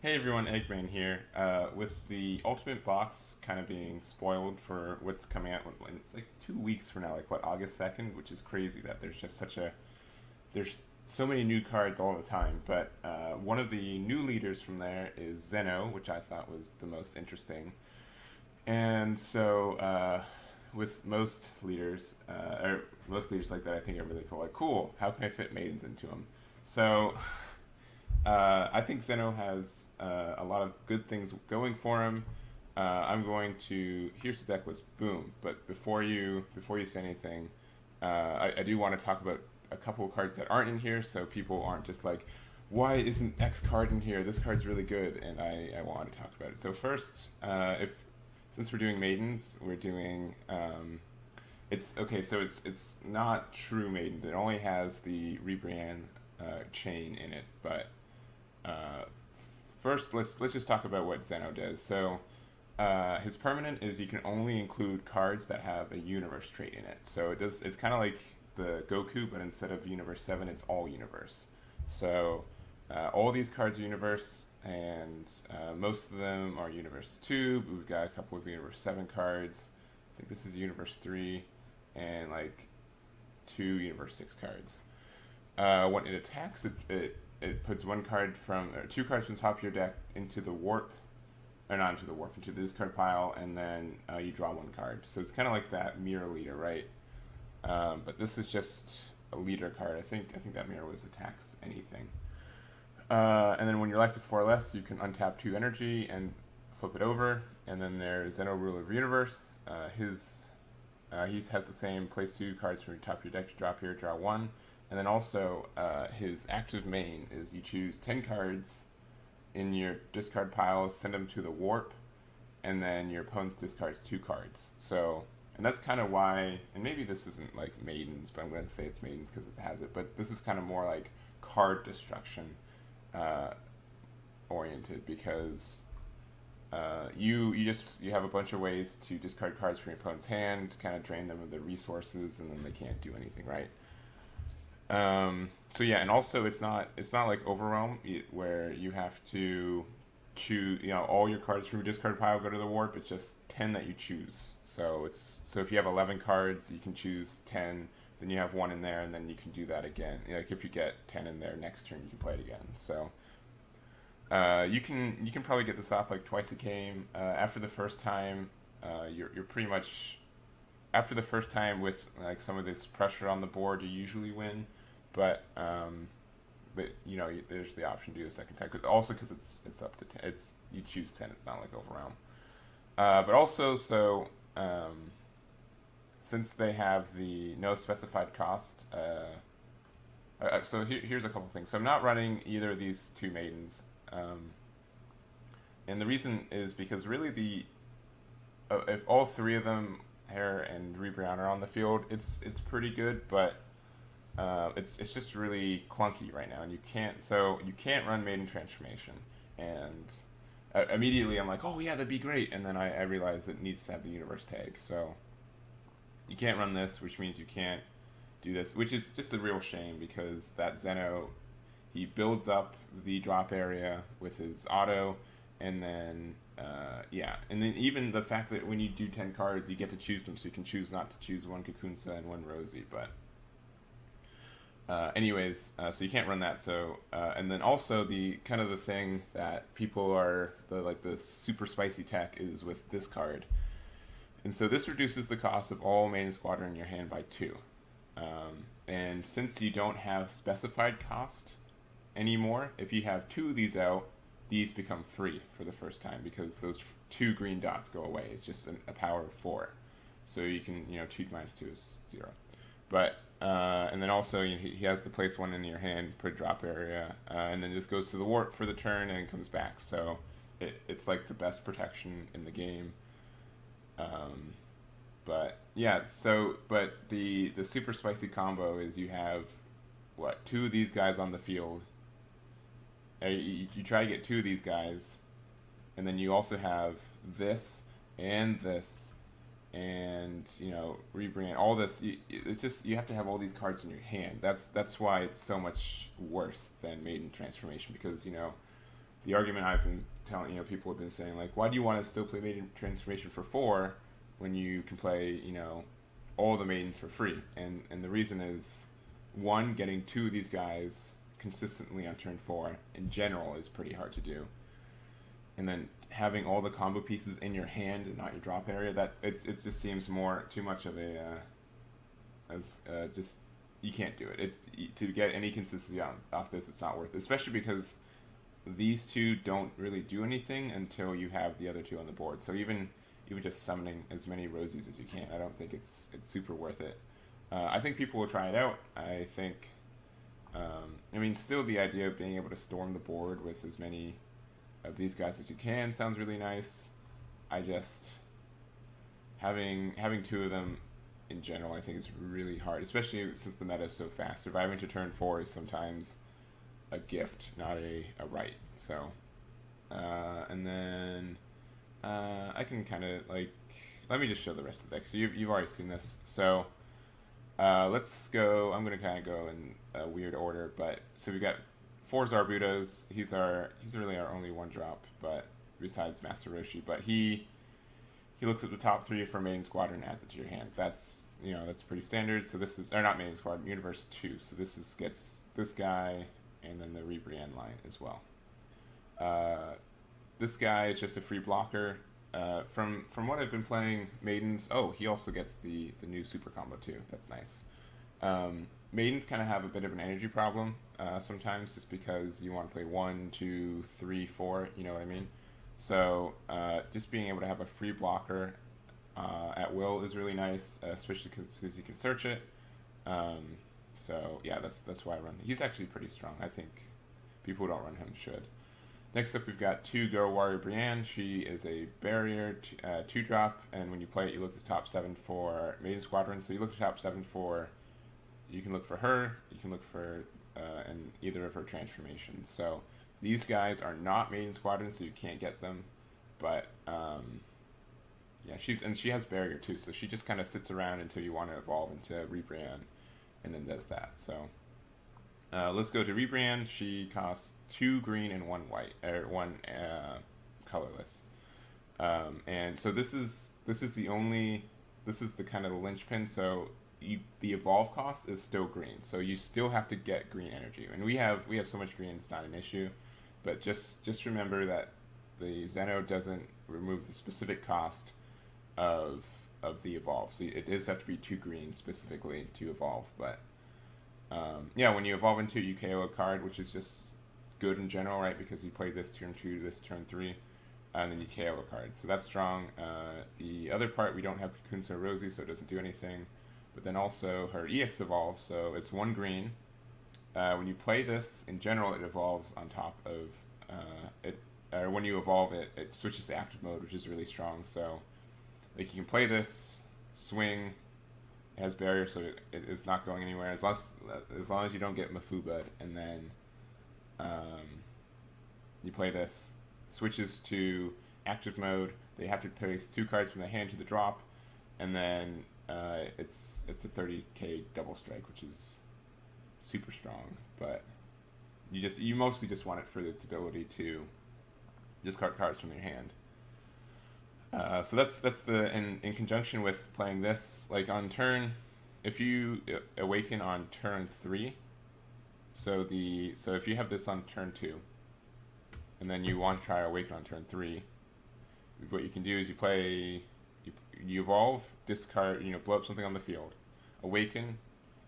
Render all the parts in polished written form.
Hey everyone, Egman here. With the Ultimate Box kind of being spoiled for what's coming out, it's like 2 weeks from now, like what, August 2nd, which is crazy that there's just there's so many new cards all the time. But one of the new leaders from there is Zen-oh, which I thought was the most interesting. And so with most leaders, or most leaders like that, I think are really cool. Like, cool, how can I fit Maidens into them? So I think Zen-oh has a lot of good things going for him. I'm going to here's the deck list. Boom! But before you say anything, I do want to talk about a couple of cards that aren't in here, so people aren't just like, why isn't X card in here? This card's really good, and I want to talk about it. So first, if since we're doing Maidens, we're doing it's okay. So it's not true Maidens. It only has the Ribrianne chain in it, but first, let's just talk about what Zen-oh does. So, his permanent is you can only include cards that have a universe trait in it. So it does. It's kind of like the Goku, but instead of Universe 7, it's all universe. So all these cards are universe, and most of them are Universe 2. But we've got a couple of Universe 7 cards. I think this is Universe 3, and like 2 Universe 6 cards. When it attacks, it puts one card from, or two cards from the top of your deck into the warp, or not into the warp, into the discard pile, and then you draw one card. So it's kind of like that mirror leader, right? But this is just a leader card. I think that mirror was attacks anything. And then when your life is 4 or less, you can untap 2 energy and flip it over. And then there's Zen-oh, Ruler of Universe. He has the same place 2 cards from your top of your deck to drop here, draw 1. And then also, his active main is you choose 10 cards in your discard pile, send them to the warp, and then your opponent discards 2 cards. So, and that's kind of why, and maybe this isn't like Maidens, but I'm going to say it's Maidens because it has it, but this is kind of more like card destruction oriented, because you have a bunch of ways to discard cards from your opponent's hand, kind of drain them of their resources, and then they can't do anything, right? So yeah, and also it's not like Overwhelm where you have to choose, all your cards from your discard pile go to the warp. It's just 10 that you choose. So if you have 11 cards, you can choose 10, then you have 1 in there, and then you can do that again. Like if you get 10 in there next turn, you can play it again. So you can probably get this off like twice a game. After the first time, you're pretty much, after the first time with like some of this pressure on the board, you usually win. But there's the option to do a second time. Also, because it's up to 10. You choose 10. It's not like Overwhelm. But also, since they have the no specified cost, so here's a couple things. So I'm not running either of these 2 Maidens, and the reason is because really if all 3 of them, Hair and Ribrianne, are on the field, it's pretty good, but it's just really clunky right now, and you can't run Maiden Transformation, and immediately I'm like, oh yeah, that'd be great, and then I realize it needs to have the universe tag, so you can't run this, which means you can't do this, which is just a real shame, because that Zen-oh, he builds up the drop area with his auto, and then and then even the fact that when you do 10 cards, you get to choose them, so you can choose not to choose one Kakunsa and one Roshi, but anyways, so you can't run that. So and then also the kind of the thing that people are the super spicy tech is with this card, and so this reduces the cost of all Maiden Squadron in your hand by 2. And since you don't have specified cost anymore, if you have 2 of these out, these become free for the first time, because those 2 green dots go away. It's just a power of 4. So you can, 2 minus 2 is 0. But, and then also he has to place 1 in your hand, put a drop area, and then just goes to the warp for the turn and comes back. So it's like the best protection in the game. But yeah, but the super spicy combo is you have, 2 of these guys on the field. You try to get 2 of these guys, and then you also have this, and Ribrianne, all this. It's just, you have to have all these cards in your hand. That's why it's so much worse than Maiden Transformation, because the argument I've been telling, people have been saying, like, why do you want to still play Maiden Transformation for 4 when you can play, all the Maidens for free? And the reason is, one, getting 2 of these guys consistently on turn 4 in general is pretty hard to do. And then having all the combo pieces in your hand and not your drop area, that it just seems too much of a just, you can't do it. To get any consistency off this, it's not worth it, especially because these 2 don't really do anything until you have the other 2 on the board. So even just summoning as many Rosies as you can, I don't think it's super worth it. I think people will try it out. I think, still the idea of being able to storm the board with as many of these guys as you can sounds really nice. I just, having 2 of them in general, I think is really hard, especially since the meta is so fast. Surviving to turn 4 is sometimes a gift, not a right. So, and then I can kind of let me just show the rest of the deck. So you've already seen this. So let's go. I'm gonna kind of go in a weird order, but so we got 4 Zarbutos. He's really our only 1-drop, but besides Master Roshi, but he looks at the top 3 for Maiden Squadron and adds it to your hand. That's that's pretty standard. So this is, or not Maiden Squadron, Universe 2. So this gets this guy and then the Ribrianne line as well. This guy is just a free blocker. From what I've been playing Maidens, he also gets the new super combo too. That's nice. Maidens kind of have a bit of an energy problem sometimes, just because you want to play 1, 2, 3, 4. You know what I mean? So just being able to have a free blocker at will is really nice, especially because you can search it. So yeah, that's why I run. He's actually pretty strong. I think people who don't run him should. Next up, we've got 2 Go Warrior Brianne. She is a barrier 2-drop, and when you play it, you look at the top 7 for Maiden Squadron. So you look at the top 7 for, you can look for her, you can look for in either of her transformations. So these guys are not Maiden Squadron, so you can't get them. But yeah, she has barrier too, so she just kind of sits around until you want to evolve into Ribrianne, and then does that. So let's go to Ribrianne. She costs 2 green and 1 white, or 1 colorless. And so this is the kind of the linchpin. So the evolve cost is still green, so you still have to get green energy. And we have so much green, it's not an issue. But just remember that the Zen-oh doesn't remove the specific cost of the evolve. So it does have to be 2 green specifically to evolve. But yeah, when you evolve into it, you KO a card, which is just good in general, right? Because you play this turn 2, this turn 3, and then you KO a card. So that's strong. The other part, we don't have Kunso Rosie, so it doesn't do anything. But then also her EX evolves, so it's 1 green. When you play this, in general, it evolves on top of it. Or when you evolve it, it switches to active mode, which is really strong. So, like, you can play this, swing. It has barrier, so it is not going anywhere as long as you don't get Mafubad, and then you play this, switches to active mode. They have to place 2 cards from the hand to the drop, and then it's a 30k double strike, which is super strong. But you mostly just want it for its ability to discard cards from your hand. So that's the in conjunction with playing this, like on turn, if you awaken on turn 3, so if you have this on turn 2, and then you want to try awaken on turn 3, what you can do is you evolve, discard, blow up something on the field, awaken,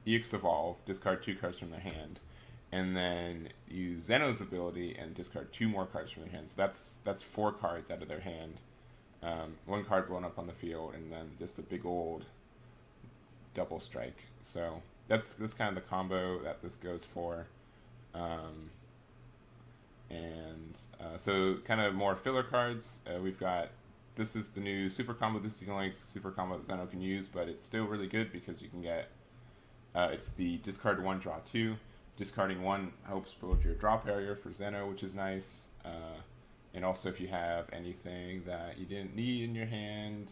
EX evolve, discard 2 cards from their hand, and then use Zen-oh's ability and discard 2 more cards from their hand. So that's 4 cards out of their hand. 1 card blown up on the field, and then just a big old double strike. So that's kind of the combo that this goes for. So kind of more filler cards. We've got, this is the new super combo. This is the only super combo that Zen-oh can use, but it's still really good because you can get, it's the discard 1, draw 2. Discarding 1 helps build your drop area for Zen-oh, which is nice. And also if you have anything that you didn't need in your hand,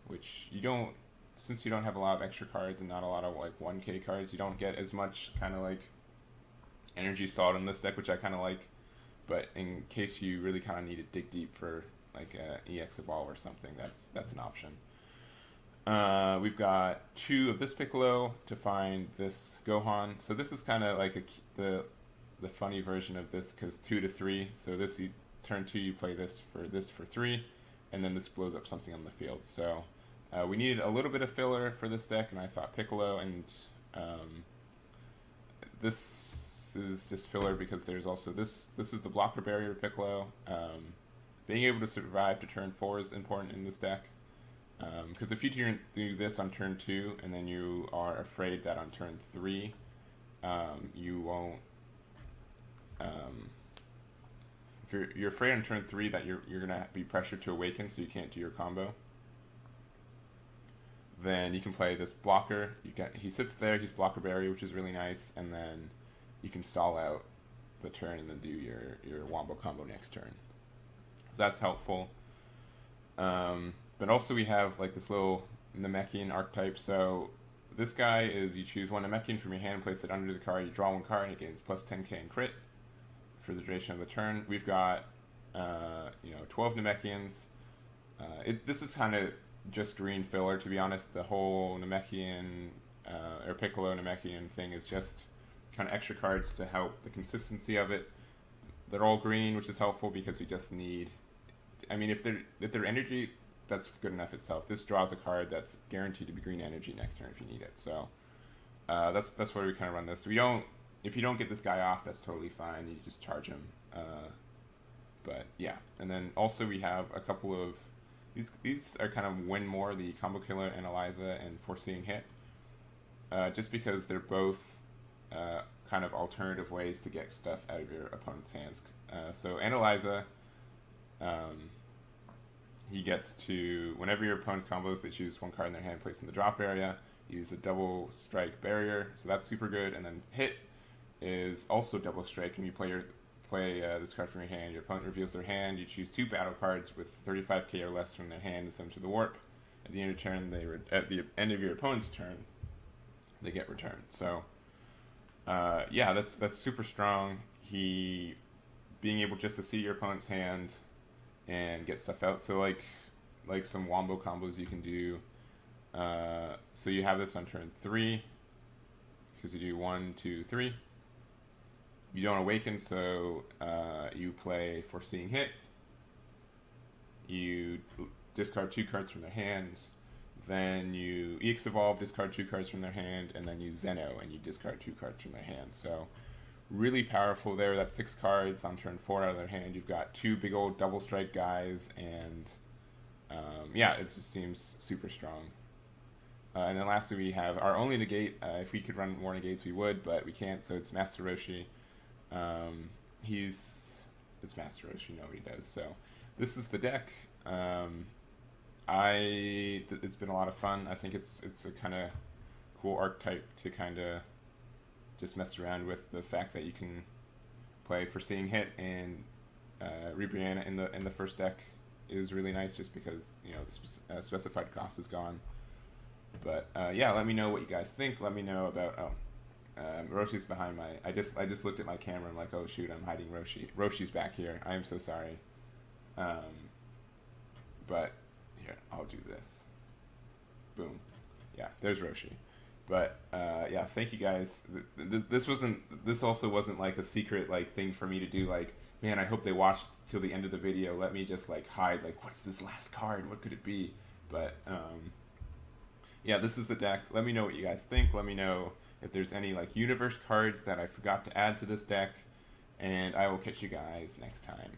which you don't, since you don't have a lot of extra cards and not a lot of like 1k cards, you don't get as much kind of like energy stalled in this deck, which I kind of like. but in case you really kind of need to dig deep for like a EX Evolve or something, that's an option. We've got 2 of this Piccolo to find this Gohan. So this is kind of like the funny version of this, because 2 to 3. So this, you turn 2, you play this for 3, and then this blows up something on the field. So we needed a little bit of filler for this deck, and I thought Piccolo, and this is just filler because there's also this. This is the blocker barrier Piccolo. Being able to survive to turn 4 is important in this deck. Because if you do this on turn 2 and then you are afraid that on turn 3 you won't, if you're afraid on turn 3 that you're gonna be pressured to awaken, so you can't do your combo, then you can play this blocker. He sits there, he's blocker barrier, which is really nice, and then you can stall out the turn and then do your wombo combo next turn. So that's helpful. But also we have like this little Namekian archetype. So this guy is, you choose 1 Namekian from your hand, place it under the card, you draw 1 card, and it gains plus 10k in crit for the duration of the turn. We've got 12 Namekians. This is kind of just green filler, to be honest. The whole Namekian or Piccolo Namekian thing is just kind of extra cards to help the consistency of it. They're all green, which is helpful because we just need, I mean, if they're energy, that's good enough itself. This draws a card that's guaranteed to be green energy next turn if you need it. So that's where we kind of run this. If you don't get this guy off, that's totally fine. You just charge him. But yeah, and then also we have a couple of these are kind of win more, the Combo Killer Anilaza and Foreseeing Hit, just because they're both kind of alternative ways to get stuff out of your opponent's hands. So Anilaza, he gets to, whenever your opponent's combos, they choose 1 card in their hand, place in the drop area, use a double strike barrier, so that's super good. And then Hit is also double strike, and you play this card from your hand, your opponent reveals their hand, you choose 2 battle cards with 35k or less from their hand and send them to the warp. At the end of turn, at the end of your opponent's turn, they get returned. So yeah, that's super strong. He being able just to see your opponent's hand and get stuff out. So like some wombo combos you can do. So you have this on turn 3 because you do 1, 2, 3. You don't awaken, so you play Foreseeing Hit. You discard 2 cards from their hand. Then you EX Evolve, discard 2 cards from their hand, and then you Zen-oh and you discard 2 cards from their hand. So really powerful there. That's 6 cards on turn 4 out of their hand. You've got 2 big old double strike guys, and yeah, it just seems super strong. And then lastly, we have our only negate. If we could run more negates, we would, but we can't. So it's Master Roshi. It's Master Roshi. Nobody does. So this is the deck. It's been a lot of fun. I think it's a kind of cool archetype to kind of just mess around with. The fact that you can play Foreseeing Hit and Ribrianne in the first deck is really nice, just because the specified cost is gone. But yeah, let me know what you guys think. Let me know about Roshi's behind my. I just looked at my camera. I'm like, oh shoot, I'm hiding Roshi. Roshi's back here. I am so sorry. But here, I'll do this. Boom. Yeah, there's Roshi. But yeah, thank you guys. This also wasn't like a secret thing for me to do. Like, man, I hope they watched till the end of the video. Let me just hide. What's this last card? What could it be? But yeah, this is the deck. Let me know what you guys think. Let me know if there's any universe cards that I forgot to add to this deck, and I will catch you guys next time.